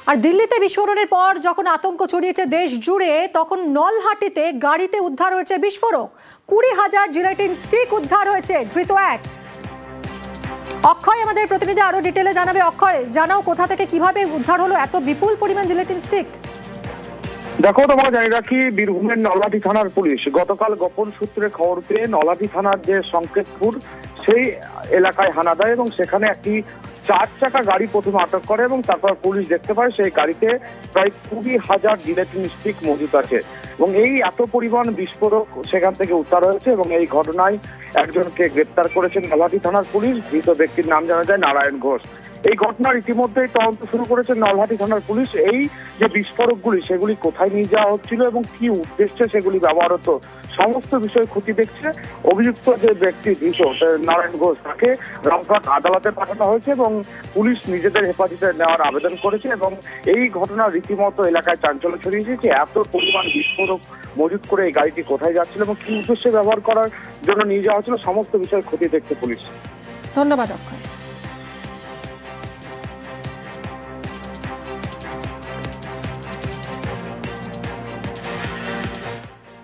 আর দিল্লিতে বিস্ফোরণের পর যখন আতঙ্ক ছড়িয়েছে দেশ জুড়ে, তখন নলহাটিতে গাড়িতে উদ্ধার হয়েছে বিস্ফোরক। 20,000 জিলেটিন স্টিক উদ্ধার হয়েছে, ধৃত এক। অক্ষয় আমাদের প্রতিনিধি আরো ডিটেলে জানাবে। অক্ষয়, জানাও কোথা থেকে কিভাবে উদ্ধার হলো এত বিপুল পরিমাণ জিলেটিন স্টিক? দেখো, তোমাকে জানিয়ে রাখি, বীরভূমের নলহাটি থানার পুলিশ গতকাল গোপন সূত্রে খবর পেয়ে নলহাটি থানার যে সংকেতপুর সেই এলাকায় হানা দেয় এবং সেখানে একটি 4 চাকা গাড়ি প্রথমে আটক করে এবং তারপর পুলিশ দেখতে পায় সেই গাড়িতে প্রায় 20,000 জিলেটিন স্টিক মজুত আছে এবং এই এত পরিমাণ বিস্ফোরক সেখান থেকে উদ্ধার হয়েছে এবং এই ঘটনায় একজনকে গ্রেপ্তার করেছেন নলহাটি থানার পুলিশ। ধৃত ব্যক্তির নাম জানা যায় নারায়ণ ঘোষ। এই ঘটনার ইতিমধ্যেই তদন্ত শুরু করেছে নলহাটি থানার পুলিশ। এই যে বিস্ফোরকগুলি সেগুলি কোথায় নিয়ে যাওয়া হচ্ছিল এবং কি উদ্দেশ্যে সেগুলি ব্যবহার হতো সমস্ত বিষয় খতিয়ে দেখছে। অভিযুক্ত যে ব্যক্তি ধৃত নারায়ণ ঘোষ, তাকে রামপুরহাট আদালতে পাঠানো হয়েছে এবং পুলিশ নিজেদের হেফাজতে নেওয়ার আবেদন করেছে এবং এই ঘটনা রীতিমতো এলাকায় চাঞ্চল্য ছড়িয়েছে যে এত পরিমাণ বিস্ফোরক মজুত করে এই গাড়িটি কোথায় যাচ্ছিল এবং কি উদ্দেশ্যে ব্যবহার করার জন্য নিয়ে যাওয়া হচ্ছিল সমস্ত বিষয় খতিয়ে দেখছে পুলিশ। ধন্যবাদ অক্ষয়।